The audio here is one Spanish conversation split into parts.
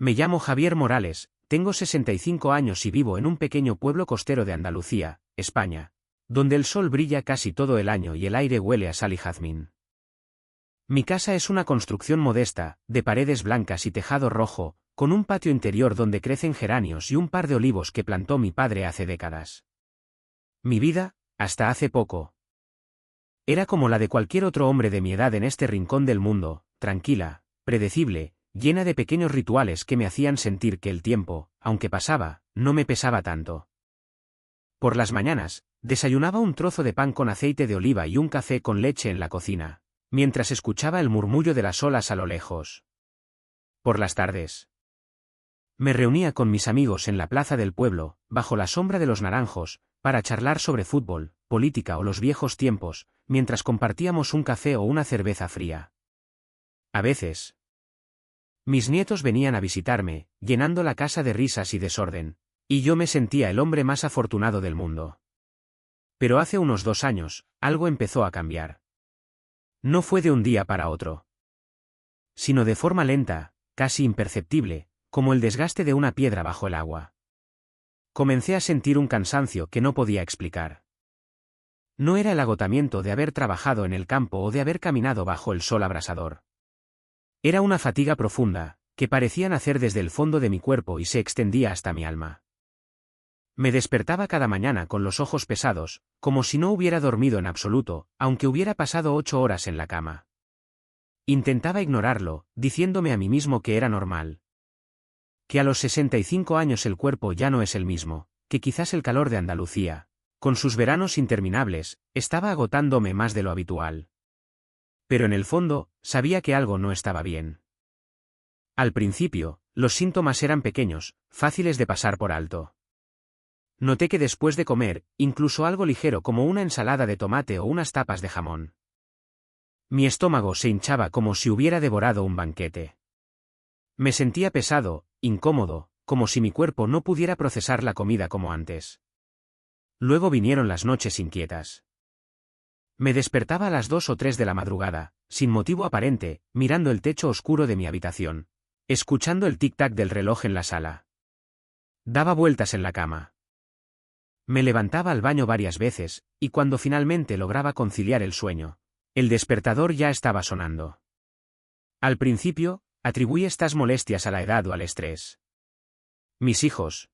Me llamo Javier Morales, tengo 65 años y vivo en un pequeño pueblo costero de Andalucía, España, donde el sol brilla casi todo el año y el aire huele a sal y jazmín. Mi casa es una construcción modesta, de paredes blancas y tejado rojo, con un patio interior donde crecen geranios y un par de olivos que plantó mi padre hace décadas. Mi vida, hasta hace poco, era como la de cualquier otro hombre de mi edad en este rincón del mundo, tranquila, predecible, llena de pequeños rituales que me hacían sentir que el tiempo, aunque pasaba, no me pesaba tanto. Por las mañanas, desayunaba un trozo de pan con aceite de oliva y un café con leche en la cocina, mientras escuchaba el murmullo de las olas a lo lejos. Por las tardes, me reunía con mis amigos en la plaza del pueblo, bajo la sombra de los naranjos, para charlar sobre fútbol, política o los viejos tiempos, mientras compartíamos un café o una cerveza fría. A veces, mis nietos venían a visitarme, llenando la casa de risas y desorden, y yo me sentía el hombre más afortunado del mundo. Pero hace unos 2 años, algo empezó a cambiar. No fue de un día para otro, sino de forma lenta, casi imperceptible, como el desgaste de una piedra bajo el agua. Comencé a sentir un cansancio que no podía explicar. No era el agotamiento de haber trabajado en el campo o de haber caminado bajo el sol abrasador. Era una fatiga profunda, que parecía nacer desde el fondo de mi cuerpo y se extendía hasta mi alma. Me despertaba cada mañana con los ojos pesados, como si no hubiera dormido en absoluto, aunque hubiera pasado 8 horas en la cama. Intentaba ignorarlo, diciéndome a mí mismo que era normal. Que a los 65 años el cuerpo ya no es el mismo, que quizás el calor de Andalucía, con sus veranos interminables, estaba agotándome más de lo habitual. Pero en el fondo, sabía que algo no estaba bien. Al principio, los síntomas eran pequeños, fáciles de pasar por alto. Noté que después de comer, incluso algo ligero como una ensalada de tomate o unas tapas de jamón, mi estómago se hinchaba como si hubiera devorado un banquete. Me sentía pesado, incómodo, como si mi cuerpo no pudiera procesar la comida como antes. Luego vinieron las noches inquietas. Me despertaba a las 2 o 3 de la madrugada, sin motivo aparente, mirando el techo oscuro de mi habitación, escuchando el tic-tac del reloj en la sala. Daba vueltas en la cama. Me levantaba al baño varias veces, y cuando finalmente lograba conciliar el sueño, el despertador ya estaba sonando. Al principio, atribuí estas molestias a la edad o al estrés. Mis hijos,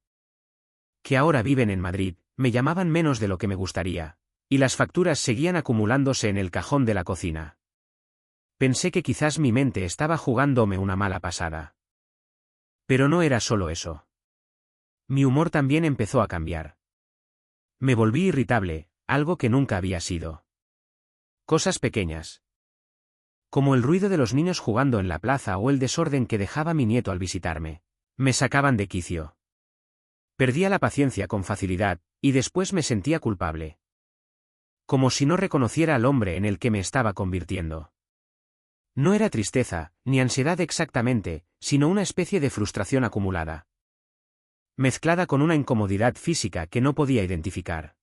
que ahora viven en Madrid, me llamaban menos de lo que me gustaría, y las facturas seguían acumulándose en el cajón de la cocina. Pensé que quizás mi mente estaba jugándome una mala pasada. Pero no era solo eso. Mi humor también empezó a cambiar. Me volví irritable, algo que nunca había sido. Cosas pequeñas, como el ruido de los niños jugando en la plaza o el desorden que dejaba mi nieto al visitarme, me sacaban de quicio. Perdía la paciencia con facilidad, y después me sentía culpable. Como si no reconociera al hombre en el que me estaba convirtiendo. No era tristeza, ni ansiedad exactamente, sino una especie de frustración acumulada, mezclada con una incomodidad física que no podía identificar.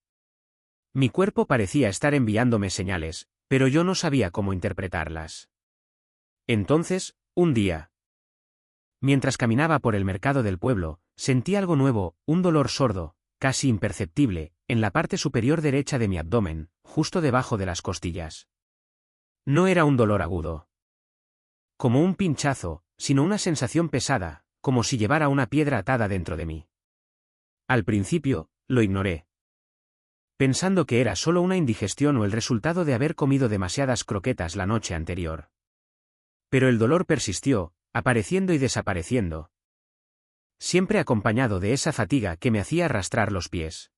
Mi cuerpo parecía estar enviándome señales, pero yo no sabía cómo interpretarlas. Entonces, un día, mientras caminaba por el mercado del pueblo, sentí algo nuevo, un dolor sordo, casi imperceptible, en la parte superior derecha de mi abdomen, justo debajo de las costillas. No era un dolor agudo, como un pinchazo, sino una sensación pesada, como si llevara una piedra atada dentro de mí. Al principio, lo ignoré, pensando que era solo una indigestión o el resultado de haber comido demasiadas croquetas la noche anterior. Pero el dolor persistió, apareciendo y desapareciendo, siempre acompañado de esa fatiga que me hacía arrastrar los pies.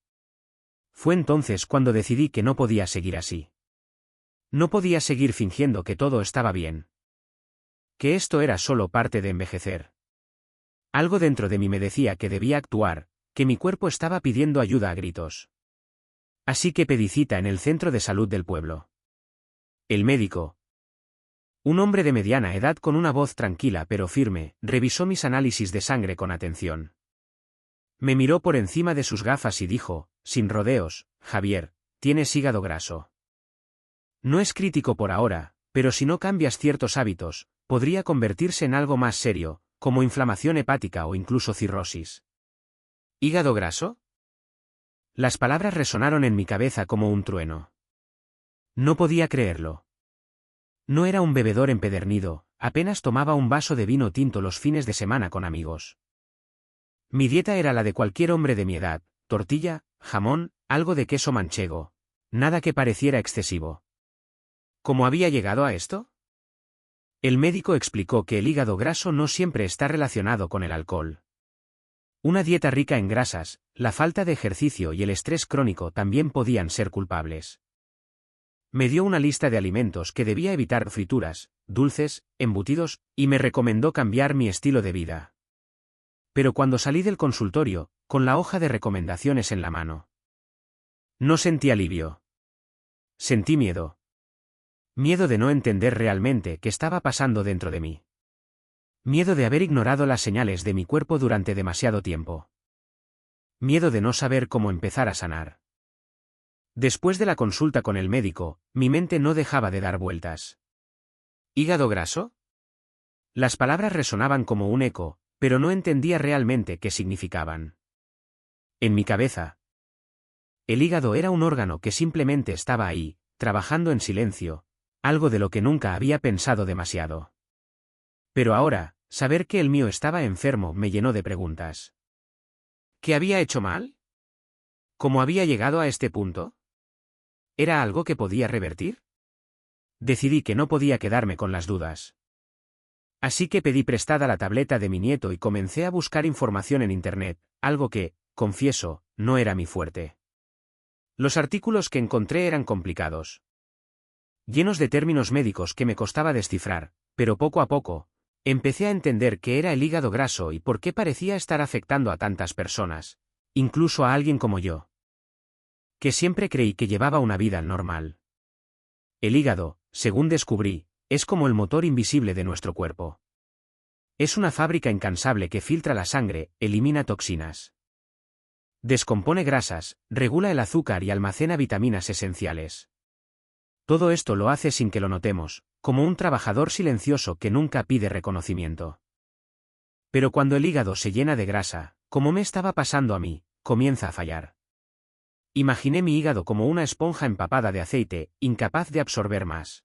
Fue entonces cuando decidí que no podía seguir así. No podía seguir fingiendo que todo estaba bien. Que esto era solo parte de envejecer. Algo dentro de mí me decía que debía actuar, que mi cuerpo estaba pidiendo ayuda a gritos. Así que pedí cita en el centro de salud del pueblo. El médico, un hombre de mediana edad con una voz tranquila pero firme, revisó mis análisis de sangre con atención. Me miró por encima de sus gafas y dijo, sin rodeos, Javier, tienes hígado graso. No es crítico por ahora, pero si no cambias ciertos hábitos, podría convertirse en algo más serio, como inflamación hepática o incluso cirrosis. ¿Hígado graso? Las palabras resonaron en mi cabeza como un trueno. No podía creerlo. No era un bebedor empedernido, apenas tomaba un vaso de vino tinto los fines de semana con amigos. Mi dieta era la de cualquier hombre de mi edad: tortilla, jamón, algo de queso manchego. Nada que pareciera excesivo. ¿Cómo había llegado a esto? El médico explicó que el hígado graso no siempre está relacionado con el alcohol. Una dieta rica en grasas, la falta de ejercicio y el estrés crónico también podían ser culpables. Me dio una lista de alimentos que debía evitar: frituras, dulces, embutidos, y me recomendó cambiar mi estilo de vida. Pero cuando salí del consultorio, con la hoja de recomendaciones en la mano, no sentí alivio. Sentí miedo. Miedo de no entender realmente qué estaba pasando dentro de mí. Miedo de haber ignorado las señales de mi cuerpo durante demasiado tiempo. Miedo de no saber cómo empezar a sanar. Después de la consulta con el médico, mi mente no dejaba de dar vueltas. ¿Hígado graso? Las palabras resonaban como un eco, pero no entendía realmente qué significaban. En mi cabeza, el hígado era un órgano que simplemente estaba ahí, trabajando en silencio, algo de lo que nunca había pensado demasiado. Pero ahora, saber que el mío estaba enfermo me llenó de preguntas. ¿Qué había hecho mal? ¿Cómo había llegado a este punto? ¿Era algo que podía revertir? Decidí que no podía quedarme con las dudas. Así que pedí prestada la tableta de mi nieto y comencé a buscar información en Internet, algo que, confieso, no era mi fuerte. Los artículos que encontré eran complicados, llenos de términos médicos que me costaba descifrar, pero poco a poco, empecé a entender qué era el hígado graso y por qué parecía estar afectando a tantas personas, incluso a alguien como yo, que siempre creí que llevaba una vida normal. El hígado, según descubrí, es como el motor invisible de nuestro cuerpo. Es una fábrica incansable que filtra la sangre, elimina toxinas, descompone grasas, regula el azúcar y almacena vitaminas esenciales. Todo esto lo hace sin que lo notemos, como un trabajador silencioso que nunca pide reconocimiento. Pero cuando el hígado se llena de grasa, como me estaba pasando a mí, comienza a fallar. Imaginé mi hígado como una esponja empapada de aceite, incapaz de absorber más,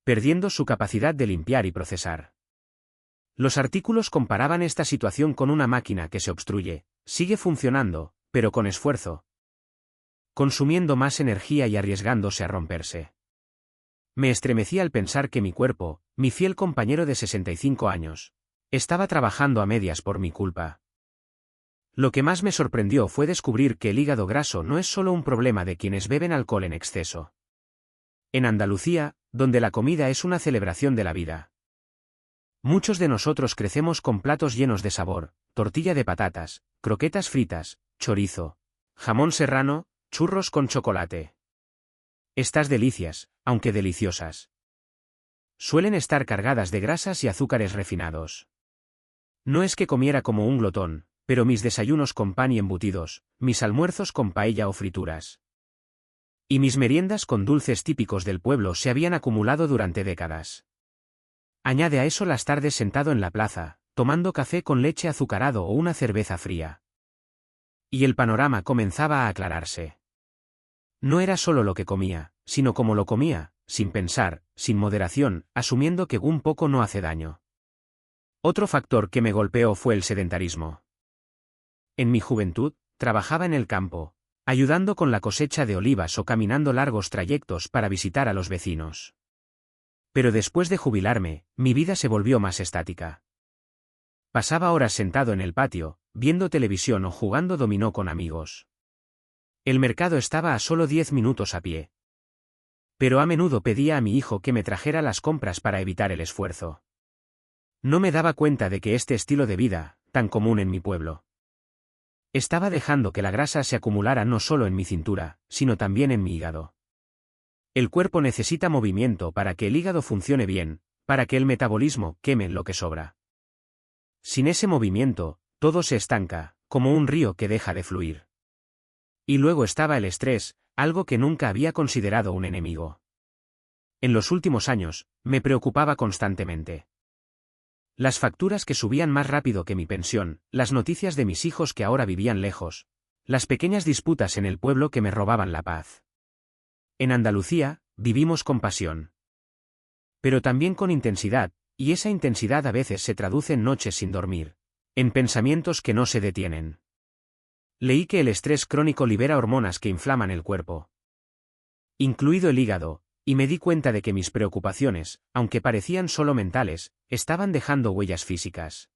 perdiendo su capacidad de limpiar y procesar. Los artículos comparaban esta situación con una máquina que se obstruye, sigue funcionando, pero con esfuerzo, consumiendo más energía y arriesgándose a romperse. Me estremecí al pensar que mi cuerpo, mi fiel compañero de 65 años, estaba trabajando a medias por mi culpa. Lo que más me sorprendió fue descubrir que el hígado graso no es solo un problema de quienes beben alcohol en exceso. En Andalucía, donde la comida es una celebración de la vida, muchos de nosotros crecemos con platos llenos de sabor: tortilla de patatas, croquetas fritas, chorizo, jamón serrano, churros con chocolate. Estas delicias, aunque deliciosas, suelen estar cargadas de grasas y azúcares refinados. No es que comiera como un glotón, pero mis desayunos con pan y embutidos, mis almuerzos con paella o frituras, y mis meriendas con dulces típicos del pueblo se habían acumulado durante décadas. Añade a eso las tardes sentado en la plaza, tomando café con leche azucarado o una cerveza fría, y el panorama comenzaba a aclararse. No era solo lo que comía, sino cómo lo comía, sin pensar, sin moderación, asumiendo que un poco no hace daño. Otro factor que me golpeó fue el sedentarismo. En mi juventud, trabajaba en el campo, ayudando con la cosecha de olivas o caminando largos trayectos para visitar a los vecinos. Pero después de jubilarme, mi vida se volvió más estática. Pasaba horas sentado en el patio, viendo televisión o jugando dominó con amigos. El mercado estaba a solo 10 minutos a pie. Pero a menudo pedía a mi hijo que me trajera las compras para evitar el esfuerzo. No me daba cuenta de que este estilo de vida, tan común en mi pueblo, estaba dejando que la grasa se acumulara no solo en mi cintura, sino también en mi hígado. El cuerpo necesita movimiento para que el hígado funcione bien, para que el metabolismo queme lo que sobra. Sin ese movimiento, todo se estanca, como un río que deja de fluir. Y luego estaba el estrés, algo que nunca había considerado un enemigo. En los últimos años, me preocupaba constantemente. Las facturas que subían más rápido que mi pensión, las noticias de mis hijos que ahora vivían lejos, las pequeñas disputas en el pueblo que me robaban la paz. En Andalucía, vivimos con pasión. Pero también con intensidad, y esa intensidad a veces se traduce en noches sin dormir, en pensamientos que no se detienen. Leí que el estrés crónico libera hormonas que inflaman el cuerpo, incluido el hígado, y me di cuenta de que mis preocupaciones, aunque parecían solo mentales, estaban dejando huellas físicas.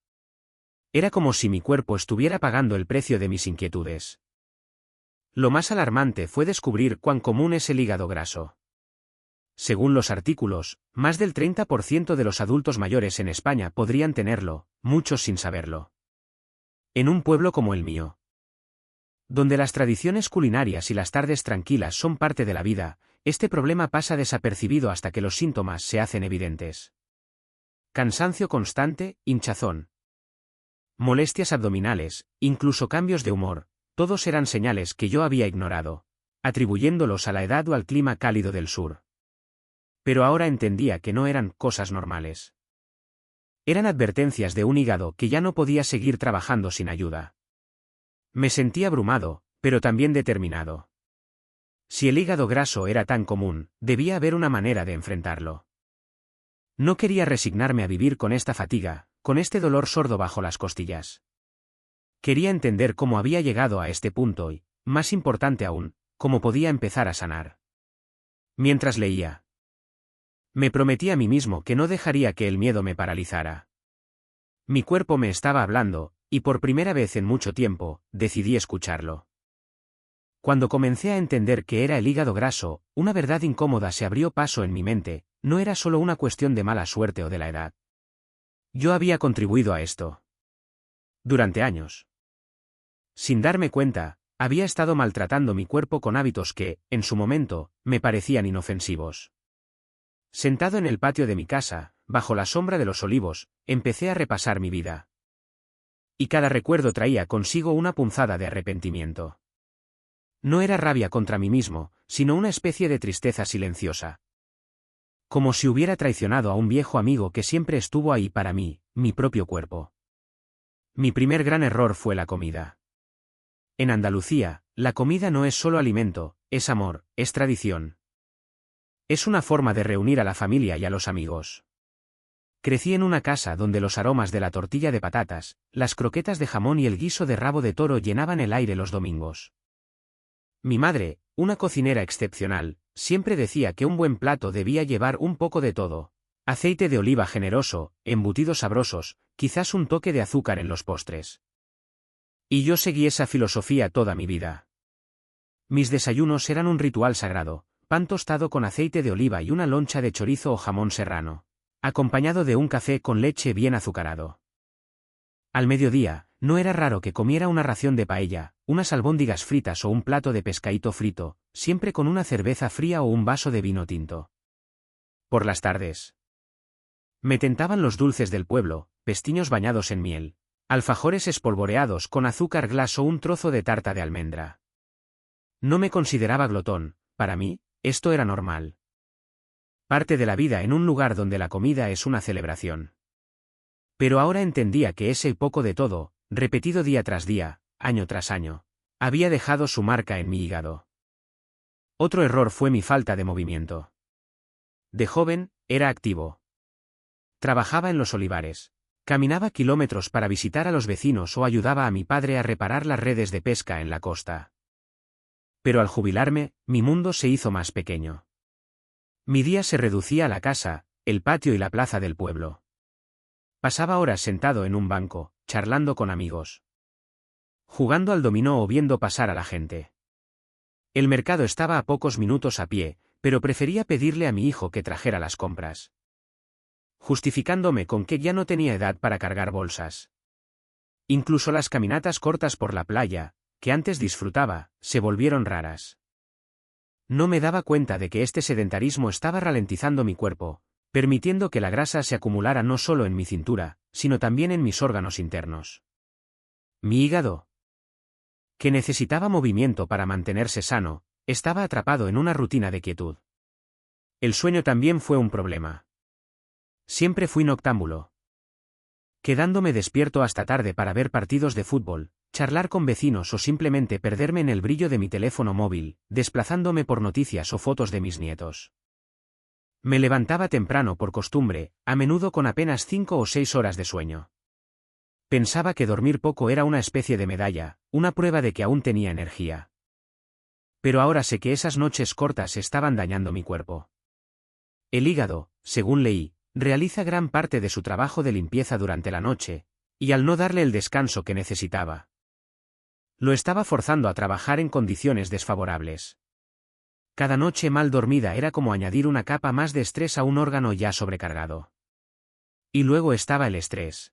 Era como si mi cuerpo estuviera pagando el precio de mis inquietudes. Lo más alarmante fue descubrir cuán común es el hígado graso. Según los artículos, más del 30% de los adultos mayores en España podrían tenerlo, muchos sin saberlo. En un pueblo como el mío, donde las tradiciones culinarias y las tardes tranquilas son parte de la vida, este problema pasa desapercibido hasta que los síntomas se hacen evidentes. Cansancio constante, hinchazón, molestias abdominales, incluso cambios de humor, todos eran señales que yo había ignorado, atribuyéndolos a la edad o al clima cálido del sur. Pero ahora entendía que no eran cosas normales. Eran advertencias de un hígado que ya no podía seguir trabajando sin ayuda. Me sentí abrumado, pero también determinado. Si el hígado graso era tan común, debía haber una manera de enfrentarlo. No quería resignarme a vivir con esta fatiga, con este dolor sordo bajo las costillas. Quería entender cómo había llegado a este punto y, más importante aún, cómo podía empezar a sanar. Mientras leía, me prometí a mí mismo que no dejaría que el miedo me paralizara. Mi cuerpo me estaba hablando, y por primera vez en mucho tiempo, decidí escucharlo. Cuando comencé a entender que era el hígado graso, una verdad incómoda se abrió paso en mi mente, no era solo una cuestión de mala suerte o de la edad. Yo había contribuido a esto. Durante años. Sin darme cuenta, había estado maltratando mi cuerpo con hábitos que, en su momento, me parecían inofensivos. Sentado en el patio de mi casa, bajo la sombra de los olivos, empecé a repasar mi vida. Y cada recuerdo traía consigo una punzada de arrepentimiento. No era rabia contra mí mismo, sino una especie de tristeza silenciosa. Como si hubiera traicionado a un viejo amigo que siempre estuvo ahí para mí, mi propio cuerpo. Mi primer gran error fue la comida. En Andalucía, la comida no es solo alimento, es amor, es tradición. Es una forma de reunir a la familia y a los amigos. Crecí en una casa donde los aromas de la tortilla de patatas, las croquetas de jamón y el guiso de rabo de toro llenaban el aire los domingos. Mi madre, una cocinera excepcional, siempre decía que un buen plato debía llevar un poco de todo: aceite de oliva generoso, embutidos sabrosos, quizás un toque de azúcar en los postres. Y yo seguí esa filosofía toda mi vida. Mis desayunos eran un ritual sagrado: pan tostado con aceite de oliva y una loncha de chorizo o jamón serrano, acompañado de un café con leche bien azucarado. Al mediodía, no era raro que comiera una ración de paella, unas albóndigas fritas o un plato de pescadito frito, siempre con una cerveza fría o un vaso de vino tinto. Por las tardes, me tentaban los dulces del pueblo, pestiños bañados en miel, alfajores espolvoreados con azúcar glas o un trozo de tarta de almendra. No me consideraba glotón, para mí, esto era normal. Parte de la vida en un lugar donde la comida es una celebración. Pero ahora entendía que ese poco de todo, repetido día tras día, año tras año, había dejado su marca en mi hígado. Otro error fue mi falta de movimiento. De joven, era activo. Trabajaba en los olivares, caminaba kilómetros para visitar a los vecinos o ayudaba a mi padre a reparar las redes de pesca en la costa. Pero al jubilarme, mi mundo se hizo más pequeño. Mi día se reducía a la casa, el patio y la plaza del pueblo. Pasaba horas sentado en un banco, charlando con amigos, jugando al dominó o viendo pasar a la gente. El mercado estaba a pocos minutos a pie, pero prefería pedirle a mi hijo que trajera las compras, justificándome con que ya no tenía edad para cargar bolsas. Incluso las caminatas cortas por la playa, que antes disfrutaba, se volvieron raras. No me daba cuenta de que este sedentarismo estaba ralentizando mi cuerpo, permitiendo que la grasa se acumulara no solo en mi cintura, sino también en mis órganos internos. Mi hígado, que necesitaba movimiento para mantenerse sano, estaba atrapado en una rutina de quietud. El sueño también fue un problema. Siempre fui noctámbulo. quedándome despierto hasta tarde para ver partidos de fútbol, charlar con vecinos o simplemente perderme en el brillo de mi teléfono móvil, desplazándome por noticias o fotos de mis nietos. Me levantaba temprano por costumbre, a menudo con apenas 5 o 6 horas de sueño. Pensaba que dormir poco era una especie de medalla, una prueba de que aún tenía energía. Pero ahora sé que esas noches cortas estaban dañando mi cuerpo. El hígado, según leí, realiza gran parte de su trabajo de limpieza durante la noche, y al no darle el descanso que necesitaba, lo estaba forzando a trabajar en condiciones desfavorables. Cada noche mal dormida era como añadir una capa más de estrés a un órgano ya sobrecargado. Y luego estaba el estrés.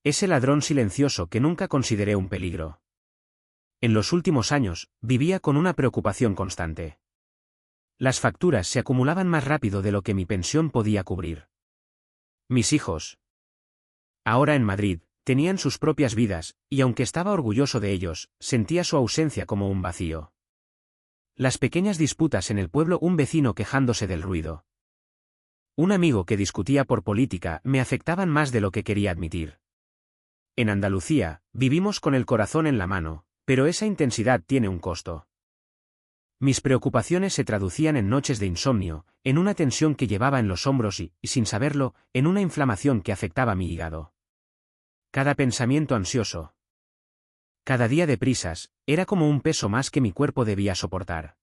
Ese ladrón silencioso que nunca consideré un peligro. En los últimos años, vivía con una preocupación constante. Las facturas se acumulaban más rápido de lo que mi pensión podía cubrir. Mis hijos, ahora en Madrid, tenían sus propias vidas, y aunque estaba orgulloso de ellos, sentía su ausencia como un vacío. Las pequeñas disputas en el pueblo, un vecino quejándose del ruido, un amigo que discutía por política, me afectaban más de lo que quería admitir. En Andalucía, vivimos con el corazón en la mano, pero esa intensidad tiene un costo. Mis preocupaciones se traducían en noches de insomnio, en una tensión que llevaba en los hombros y, sin saberlo, en una inflamación que afectaba mi hígado. Cada pensamiento ansioso, cada día de prisas, era como un peso más que mi cuerpo debía soportar.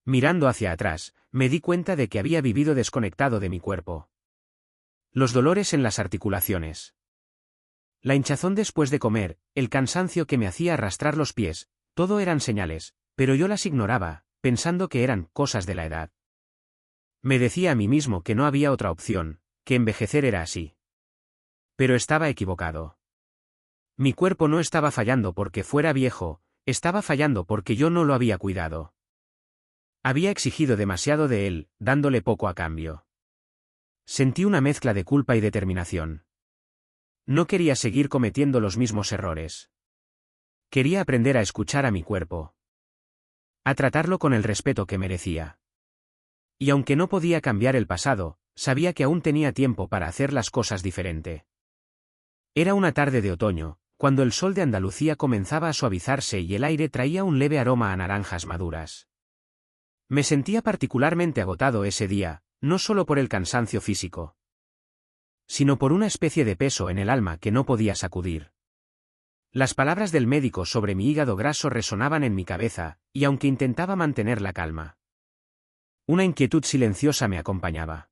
Mirando hacia atrás, me di cuenta de que había vivido desconectado de mi cuerpo. Los dolores en las articulaciones, la hinchazón después de comer, el cansancio que me hacía arrastrar los pies, todo eran señales, pero yo las ignoraba, pensando que eran cosas de la edad. Me decía a mí mismo que no había otra opción, que envejecer era así. Pero estaba equivocado. Mi cuerpo no estaba fallando porque fuera viejo, estaba fallando porque yo no lo había cuidado. Había exigido demasiado de él, dándole poco a cambio. Sentí una mezcla de culpa y determinación. No quería seguir cometiendo los mismos errores. Quería aprender a escuchar a mi cuerpo, a tratarlo con el respeto que merecía. Y aunque no podía cambiar el pasado, sabía que aún tenía tiempo para hacer las cosas diferente. Era una tarde de otoño, cuando el sol de Andalucía comenzaba a suavizarse y el aire traía un leve aroma a naranjas maduras. Me sentía particularmente agotado ese día, no solo por el cansancio físico, sino por una especie de peso en el alma que no podía sacudir. Las palabras del médico sobre mi hígado graso resonaban en mi cabeza, y aunque intentaba mantener la calma, una inquietud silenciosa me acompañaba.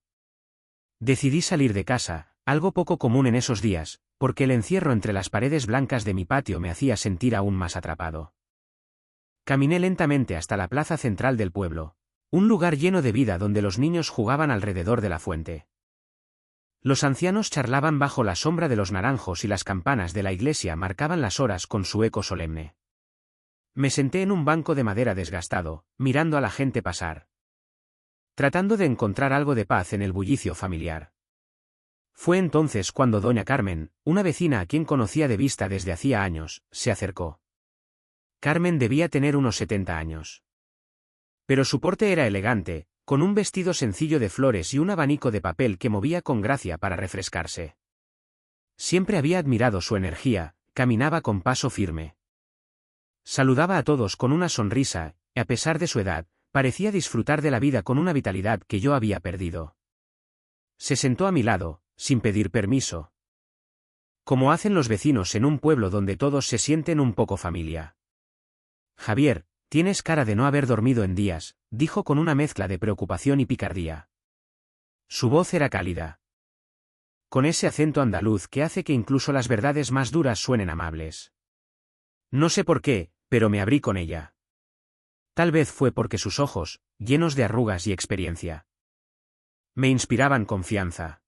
Decidí salir de casa, algo poco común en esos días, porque el encierro entre las paredes blancas de mi patio me hacía sentir aún más atrapado. Caminé lentamente hasta la plaza central del pueblo, un lugar lleno de vida donde los niños jugaban alrededor de la fuente. Los ancianos charlaban bajo la sombra de los naranjos y las campanas de la iglesia marcaban las horas con su eco solemne. Me senté en un banco de madera desgastado, mirando a la gente pasar, tratando de encontrar algo de paz en el bullicio familiar. Fue entonces cuando doña Carmen, una vecina a quien conocía de vista desde hacía años, se acercó. Carmen debía tener unos 70 años. Pero su porte era elegante, con un vestido sencillo de flores y un abanico de papel que movía con gracia para refrescarse. Siempre había admirado su energía, caminaba con paso firme. Saludaba a todos con una sonrisa, y a pesar de su edad, parecía disfrutar de la vida con una vitalidad que yo había perdido. Se sentó a mi lado, sin pedir permiso, como hacen los vecinos en un pueblo donde todos se sienten un poco familia. Javier, tienes cara de no haber dormido en días, dijo con una mezcla de preocupación y picardía. Su voz era cálida, con ese acento andaluz que hace que incluso las verdades más duras suenen amables. No sé por qué, pero me abrí con ella. Tal vez fue porque sus ojos, llenos de arrugas y experiencia, me inspiraban confianza.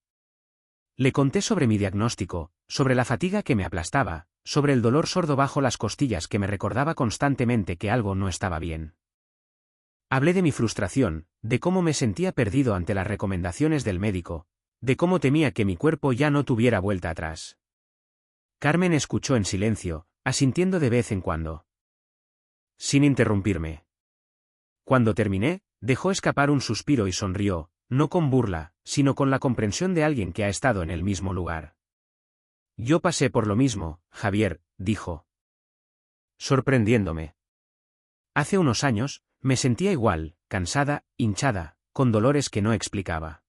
Le conté sobre mi diagnóstico, sobre la fatiga que me aplastaba, sobre el dolor sordo bajo las costillas que me recordaba constantemente que algo no estaba bien. Hablé de mi frustración, de cómo me sentía perdido ante las recomendaciones del médico, de cómo temía que mi cuerpo ya no tuviera vuelta atrás. Carmen escuchó en silencio, asintiendo de vez en cuando, sin interrumpirme. Cuando terminé, dejó escapar un suspiro y sonrió, no con burla, sino con la comprensión de alguien que ha estado en el mismo lugar. Yo pasé por lo mismo, Javier, dijo, sorprendiéndome. Hace unos años, me sentía igual, cansada, hinchada, con dolores que no explicaba.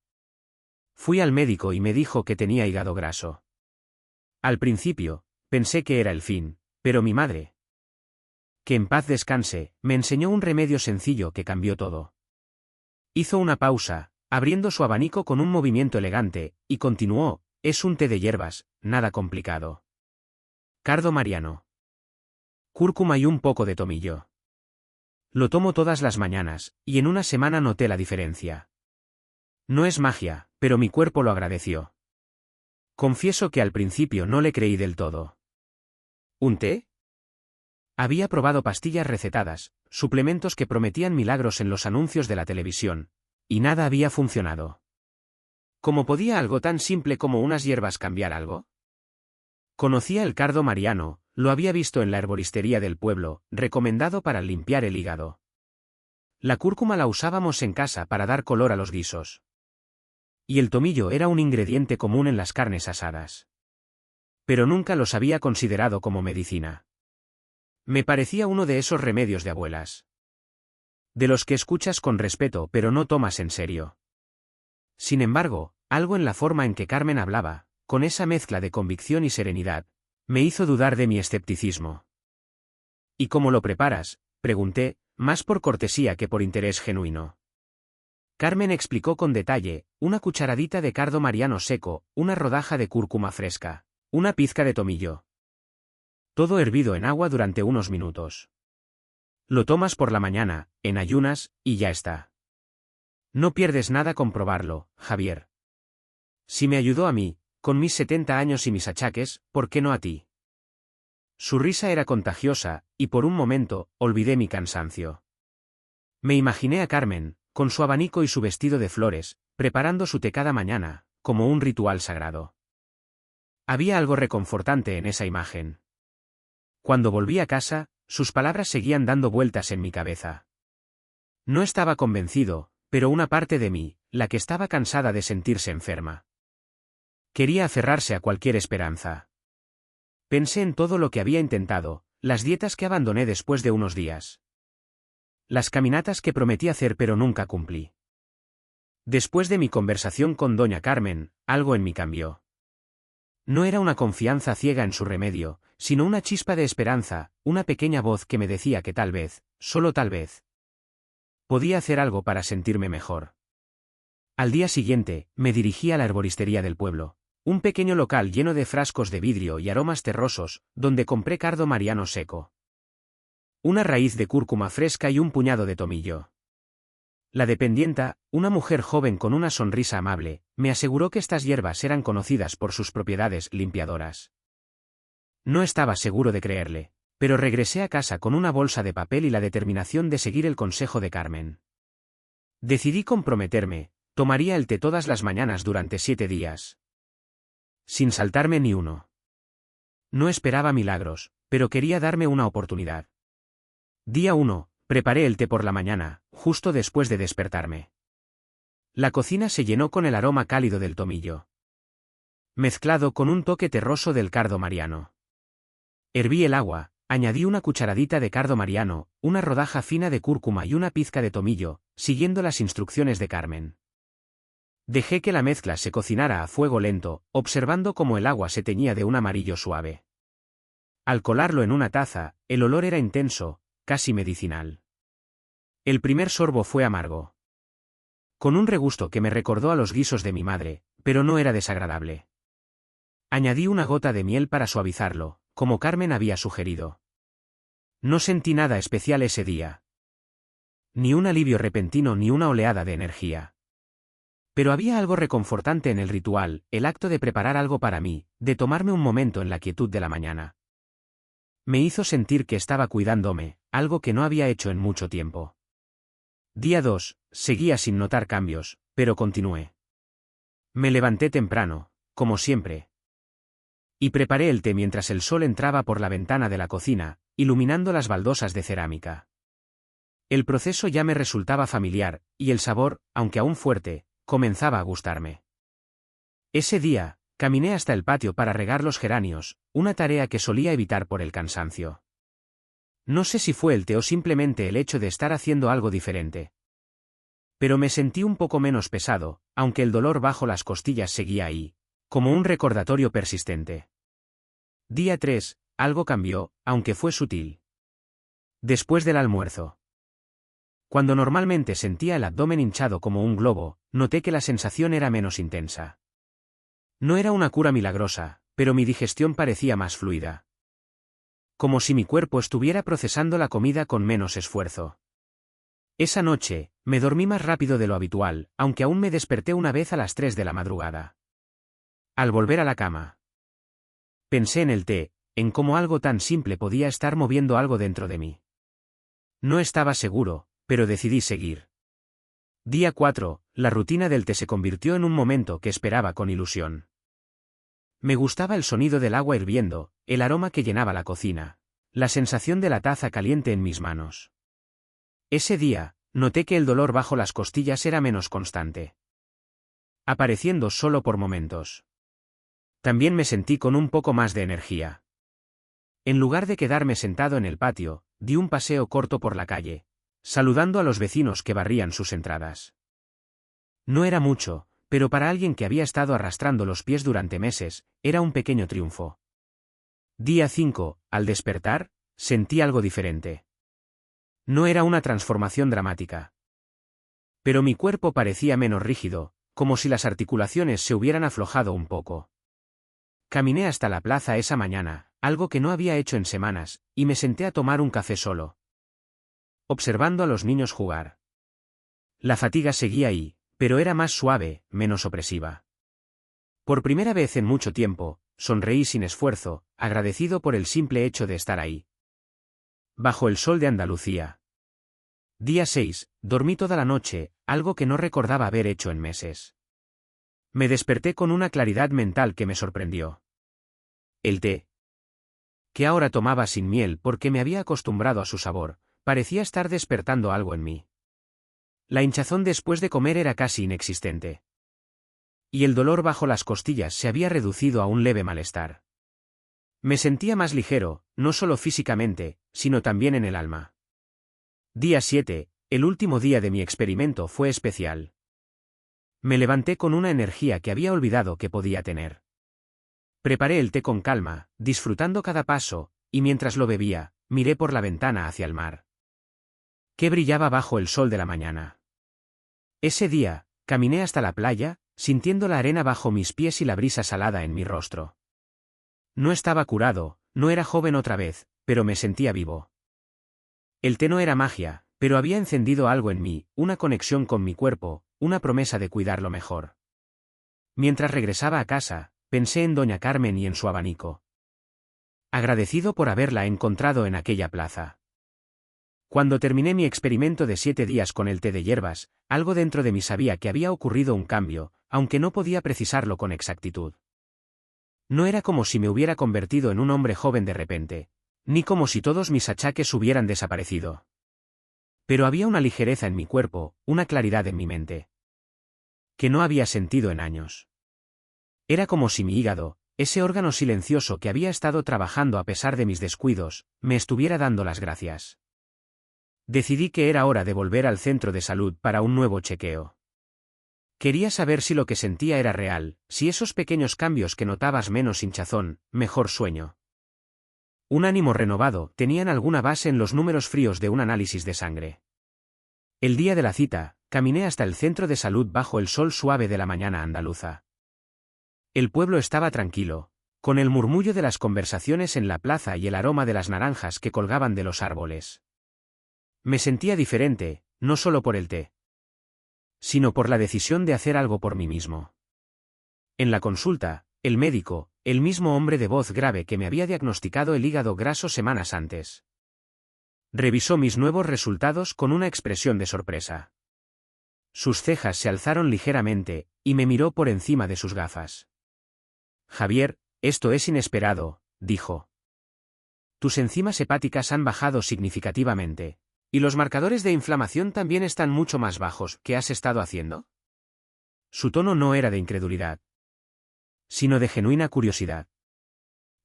Fui al médico y me dijo que tenía hígado graso. Al principio, pensé que era el fin, pero mi madre, que en paz descanse, me enseñó un remedio sencillo que cambió todo. Hizo una pausa, abriendo su abanico con un movimiento elegante, y continuó, es un té de hierbas, nada complicado. Cardo mariano. Cúrcuma y un poco de tomillo. Lo tomo todas las mañanas, y en una semana noté la diferencia. No es magia, pero mi cuerpo lo agradeció. Confieso que al principio no le creí del todo. ¿Un té? Había probado pastillas recetadas, suplementos que prometían milagros en los anuncios de la televisión, y nada había funcionado. ¿Cómo podía algo tan simple como unas hierbas cambiar algo? Conocía el cardo mariano, lo había visto en la herboristería del pueblo, recomendado para limpiar el hígado. La cúrcuma la usábamos en casa para dar color a los guisos. Y el tomillo era un ingrediente común en las carnes asadas. Pero nunca los había considerado como medicina. Me parecía uno de esos remedios de abuelas. De los que escuchas con respeto pero no tomas en serio. Sin embargo, algo en la forma en que Carmen hablaba, con esa mezcla de convicción y serenidad, me hizo dudar de mi escepticismo. ¿Y cómo lo preparas?, pregunté, más por cortesía que por interés genuino. Carmen explicó con detalle, una cucharadita de cardo mariano seco, una rodaja de cúrcuma fresca, una pizca de tomillo. Todo hervido en agua durante unos minutos. Lo tomas por la mañana, en ayunas, y ya está. No pierdes nada con probarlo, Javier. Si me ayudó a mí, con mis 70 años y mis achaques, ¿por qué no a ti? Su risa era contagiosa, y por un momento, olvidé mi cansancio. Me imaginé a Carmen, con su abanico y su vestido de flores, preparando su té cada mañana, como un ritual sagrado. Había algo reconfortante en esa imagen. Cuando volví a casa, sus palabras seguían dando vueltas en mi cabeza. No estaba convencido, pero una parte de mí, la que estaba cansada de sentirse enferma, quería aferrarse a cualquier esperanza. Pensé en todo lo que había intentado, las dietas que abandoné después de unos días. Las caminatas que prometí hacer pero nunca cumplí. Después de mi conversación con doña Carmen, algo en mí cambió. No era una confianza ciega en su remedio, sino una chispa de esperanza, una pequeña voz que me decía que tal vez, solo tal vez, podía hacer algo para sentirme mejor. Al día siguiente, me dirigí a la herboristería del pueblo, un pequeño local lleno de frascos de vidrio y aromas terrosos, donde compré cardo mariano seco, una raíz de cúrcuma fresca y un puñado de tomillo. La dependienta, una mujer joven con una sonrisa amable, me aseguró que estas hierbas eran conocidas por sus propiedades limpiadoras. No estaba seguro de creerle, pero regresé a casa con una bolsa de papel y la determinación de seguir el consejo de Carmen. Decidí comprometerme, tomaría el té todas las mañanas durante 7 días. Sin saltarme ni uno. No esperaba milagros, pero quería darme una oportunidad. Día 1, preparé el té por la mañana, justo después de despertarme. La cocina se llenó con el aroma cálido del tomillo, mezclado con un toque terroso del cardo mariano. Herví el agua, añadí una cucharadita de cardo mariano, una rodaja fina de cúrcuma y una pizca de tomillo, siguiendo las instrucciones de Carmen. Dejé que la mezcla se cocinara a fuego lento, observando cómo el agua se teñía de un amarillo suave. Al colarlo en una taza, el olor era intenso, casi medicinal. El primer sorbo fue amargo, con un regusto que me recordó a los guisos de mi madre, pero no era desagradable. Añadí una gota de miel para suavizarlo, como Carmen había sugerido. No sentí nada especial ese día. Ni un alivio repentino ni una oleada de energía. Pero había algo reconfortante en el ritual, el acto de preparar algo para mí, de tomarme un momento en la quietud de la mañana. Me hizo sentir que estaba cuidándome, algo que no había hecho en mucho tiempo. Día 2, seguía sin notar cambios, pero continué. Me levanté temprano, como siempre, y preparé el té mientras el sol entraba por la ventana de la cocina, iluminando las baldosas de cerámica. El proceso ya me resultaba familiar, y el sabor, aunque aún fuerte, comenzaba a gustarme. Ese día, Caminé hasta el patio para regar los geranios, una tarea que solía evitar por el cansancio. No sé si fue el té o simplemente el hecho de estar haciendo algo diferente. Pero me sentí un poco menos pesado, aunque el dolor bajo las costillas seguía ahí, como un recordatorio persistente. Día 3, algo cambió, aunque fue sutil. Después del almuerzo. Cuando normalmente sentía el abdomen hinchado como un globo, noté que la sensación era menos intensa. No era una cura milagrosa, pero mi digestión parecía más fluida. Como si mi cuerpo estuviera procesando la comida con menos esfuerzo. Esa noche, me dormí más rápido de lo habitual, aunque aún me desperté una vez a las 3 de la madrugada. Al volver a la cama, pensé en el té, en cómo algo tan simple podía estar moviendo algo dentro de mí. No estaba seguro, pero decidí seguir. Día 4, la rutina del té se convirtió en un momento que esperaba con ilusión. Me gustaba el sonido del agua hirviendo, el aroma que llenaba la cocina, la sensación de la taza caliente en mis manos. Ese día, noté que el dolor bajo las costillas era menos constante, apareciendo solo por momentos. También me sentí con un poco más de energía. En lugar de quedarme sentado en el patio, di un paseo corto por la calle, saludando a los vecinos que barrían sus entradas. No era mucho, pero para alguien que había estado arrastrando los pies durante meses, era un pequeño triunfo. Día 5, al despertar, sentí algo diferente. No era una transformación dramática. Pero mi cuerpo parecía menos rígido, como si las articulaciones se hubieran aflojado un poco. Caminé hasta la plaza esa mañana, algo que no había hecho en semanas, y me senté a tomar un café solo, observando a los niños jugar. La fatiga seguía ahí, pero era más suave, menos opresiva. Por primera vez en mucho tiempo, sonreí sin esfuerzo, agradecido por el simple hecho de estar ahí. Bajo el sol de Andalucía. Día 6, dormí toda la noche, algo que no recordaba haber hecho en meses. Me desperté con una claridad mental que me sorprendió. El té, que ahora tomaba sin miel porque me había acostumbrado a su sabor, parecía estar despertando algo en mí. La hinchazón después de comer era casi inexistente. Y el dolor bajo las costillas se había reducido a un leve malestar. Me sentía más ligero, no solo físicamente, sino también en el alma. Día 7, el último día de mi experimento fue especial. Me levanté con una energía que había olvidado que podía tener. Preparé el té con calma, disfrutando cada paso, y mientras lo bebía, miré por la ventana hacia el mar, que brillaba bajo el sol de la mañana. Ese día, caminé hasta la playa, sintiendo la arena bajo mis pies y la brisa salada en mi rostro. No estaba curado, no era joven otra vez, pero me sentía vivo. El té no era magia, pero había encendido algo en mí, una conexión con mi cuerpo, una promesa de cuidarlo mejor. Mientras regresaba a casa, pensé en doña Carmen y en su abanico. Agradecido por haberla encontrado en aquella plaza. Cuando terminé mi experimento de 7 días con el té de hierbas, algo dentro de mí sabía que había ocurrido un cambio, aunque no podía precisarlo con exactitud. No era como si me hubiera convertido en un hombre joven de repente, ni como si todos mis achaques hubieran desaparecido. Pero había una ligereza en mi cuerpo, una claridad en mi mente, que no había sentido en años. Era como si mi hígado, ese órgano silencioso que había estado trabajando a pesar de mis descuidos, me estuviera dando las gracias. Decidí que era hora de volver al centro de salud para un nuevo chequeo. Quería saber si lo que sentía era real, si esos pequeños cambios que notabas, menos hinchazón, mejor sueño, un ánimo renovado, tenían alguna base en los números fríos de un análisis de sangre. El día de la cita, caminé hasta el centro de salud bajo el sol suave de la mañana andaluza. El pueblo estaba tranquilo, con el murmullo de las conversaciones en la plaza y el aroma de las naranjas que colgaban de los árboles. Me sentía diferente, no solo por el té, sino por la decisión de hacer algo por mí mismo. En la consulta, el médico, el mismo hombre de voz grave que me había diagnosticado el hígado graso semanas antes, revisó mis nuevos resultados con una expresión de sorpresa. Sus cejas se alzaron ligeramente, y me miró por encima de sus gafas. Javier, esto es inesperado, dijo. Tus enzimas hepáticas han bajado significativamente. ¿Y los marcadores de inflamación también están mucho más bajos? ¿Qué has estado haciendo? Su tono no era de incredulidad. sino de genuina curiosidad.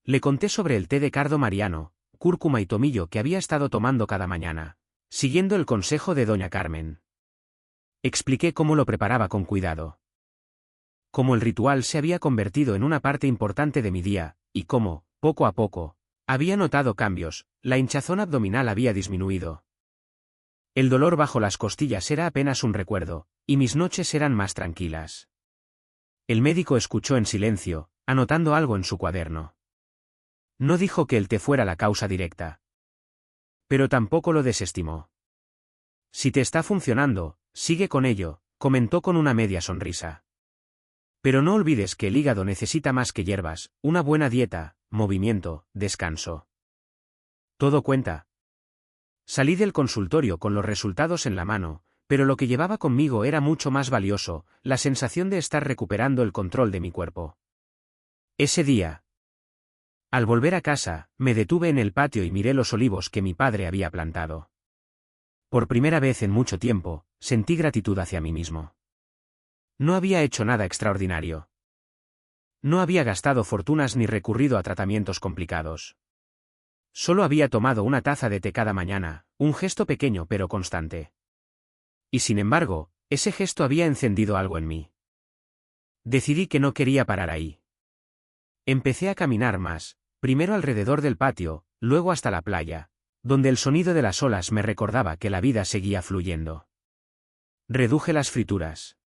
Le conté sobre el té de cardo mariano, cúrcuma y tomillo que había estado tomando cada mañana, siguiendo el consejo de doña Carmen. Expliqué cómo lo preparaba con cuidado. Cómo el ritual se había convertido en una parte importante de mi día, y cómo, poco a poco, había notado cambios, la hinchazón abdominal había disminuido. El dolor bajo las costillas era apenas un recuerdo, y mis noches eran más tranquilas. El médico escuchó en silencio, anotando algo en su cuaderno. No dijo que el té fuera la causa directa. Pero tampoco lo desestimó. Si te está funcionando, sigue con ello, comentó con una media sonrisa. Pero no olvides que el hígado necesita más que hierbas, una buena dieta, movimiento, descanso. Todo cuenta. Salí del consultorio con los resultados en la mano, pero lo que llevaba conmigo era mucho más valioso, la sensación de estar recuperando el control de mi cuerpo. Ese día, al volver a casa, me detuve en el patio y miré los olivos que mi padre había plantado. Por primera vez en mucho tiempo, sentí gratitud hacia mí mismo. No había hecho nada extraordinario. No había gastado fortunas ni recurrido a tratamientos complicados. Solo había tomado una taza de té cada mañana, un gesto pequeño pero constante. Y sin embargo, ese gesto había encendido algo en mí. Decidí que no quería parar ahí. Empecé a caminar más, primero alrededor del patio, luego hasta la playa, donde el sonido de las olas me recordaba que la vida seguía fluyendo. Reduje las frituras,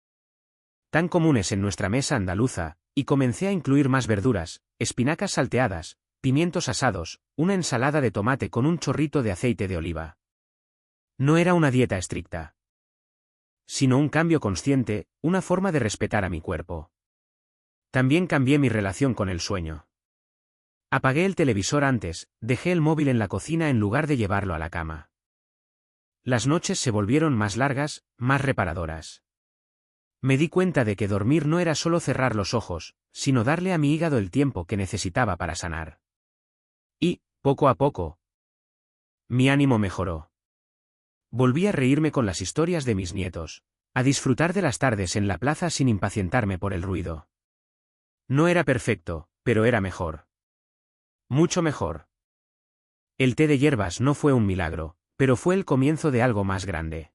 tan comunes en nuestra mesa andaluza, y comencé a incluir más verduras, espinacas salteadas, pimientos asados, una ensalada de tomate con un chorrito de aceite de oliva. No era una dieta estricta, sino un cambio consciente, una forma de respetar a mi cuerpo. También cambié mi relación con el sueño. Apagué el televisor antes, dejé el móvil en la cocina en lugar de llevarlo a la cama. Las noches se volvieron más largas, más reparadoras. Me di cuenta de que dormir no era solo cerrar los ojos, sino darle a mi hígado el tiempo que necesitaba para sanar. Y, poco a poco, mi ánimo mejoró. Volví a reírme con las historias de mis nietos, a disfrutar de las tardes en la plaza sin impacientarme por el ruido. No era perfecto, pero era mejor. Mucho mejor. El té de hierbas no fue un milagro, pero fue el comienzo de algo más grande.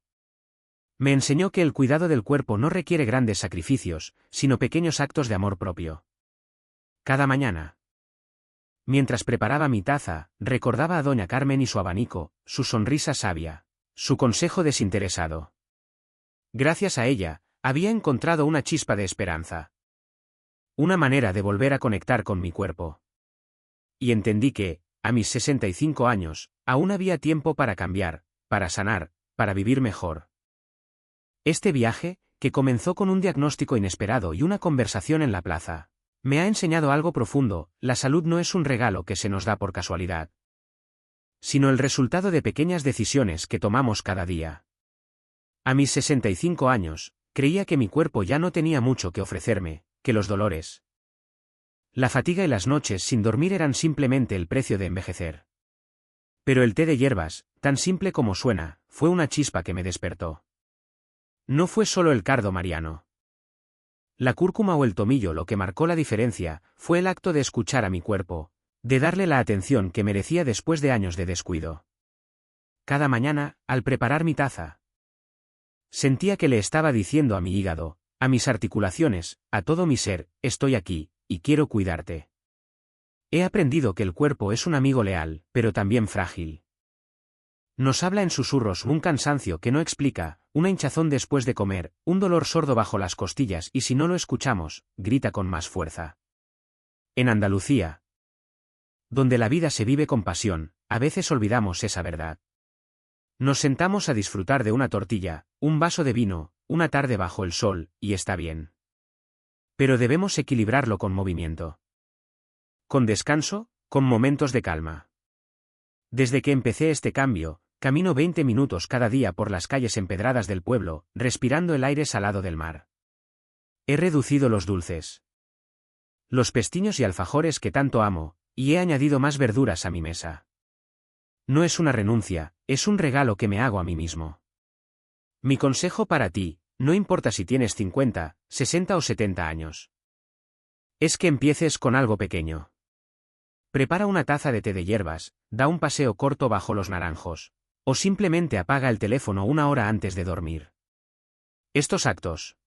Me enseñó que el cuidado del cuerpo no requiere grandes sacrificios, sino pequeños actos de amor propio. Cada mañana, mientras preparaba mi taza, recordaba a doña Carmen y su abanico, su sonrisa sabia, su consejo desinteresado. Gracias a ella, había encontrado una chispa de esperanza. Una manera de volver a conectar con mi cuerpo. Y entendí que, a mis 65 años, aún había tiempo para cambiar, para sanar, para vivir mejor. Este viaje, que comenzó con un diagnóstico inesperado y una conversación en la plaza, me ha enseñado algo profundo: la salud no es un regalo que se nos da por casualidad, sino el resultado de pequeñas decisiones que tomamos cada día. A mis 65 años, creía que mi cuerpo ya no tenía mucho que ofrecerme, que los dolores, la fatiga y las noches sin dormir eran simplemente el precio de envejecer. Pero el té de hierbas, tan simple como suena, fue una chispa que me despertó. No fue solo el cardo mariano, la cúrcuma o el tomillo lo que marcó la diferencia, fue el acto de escuchar a mi cuerpo, de darle la atención que merecía después de años de descuido. Cada mañana, al preparar mi taza, sentía que le estaba diciendo a mi hígado, a mis articulaciones, a todo mi ser: estoy aquí, y quiero cuidarte. He aprendido que el cuerpo es un amigo leal, pero también frágil. Nos habla en susurros, un cansancio que no explica, una hinchazón después de comer, un dolor sordo bajo las costillas y si no lo escuchamos, grita con más fuerza. En Andalucía, donde la vida se vive con pasión, a veces olvidamos esa verdad. Nos sentamos a disfrutar de una tortilla, un vaso de vino, una tarde bajo el sol, y está bien. Pero debemos equilibrarlo con movimiento. Con descanso, con momentos de calma. Desde que empecé este cambio, camino 20 minutos cada día por las calles empedradas del pueblo, respirando el aire salado del mar. He reducido los dulces, los pestiños y alfajores que tanto amo, y he añadido más verduras a mi mesa. No es una renuncia, es un regalo que me hago a mí mismo. Mi consejo para ti: no importa si tienes 50, 60 o 70 años. Es que empieces con algo pequeño. Prepara una taza de té de hierbas, da un paseo corto bajo los naranjos. O simplemente apaga el teléfono una hora antes de dormir. Estos actos,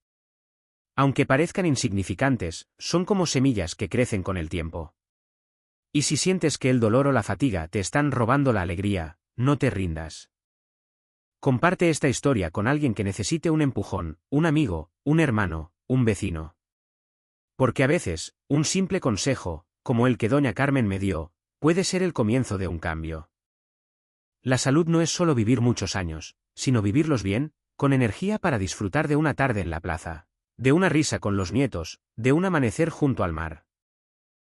aunque parezcan insignificantes, son como semillas que crecen con el tiempo. Y si sientes que el dolor o la fatiga te están robando la alegría, no te rindas. Comparte esta historia con alguien que necesite un empujón, un amigo, un hermano, un vecino. Porque a veces, un simple consejo, como el que doña Carmen me dio, puede ser el comienzo de un cambio. La salud no es solo vivir muchos años, sino vivirlos bien, con energía para disfrutar de una tarde en la plaza, de una risa con los nietos, de un amanecer junto al mar.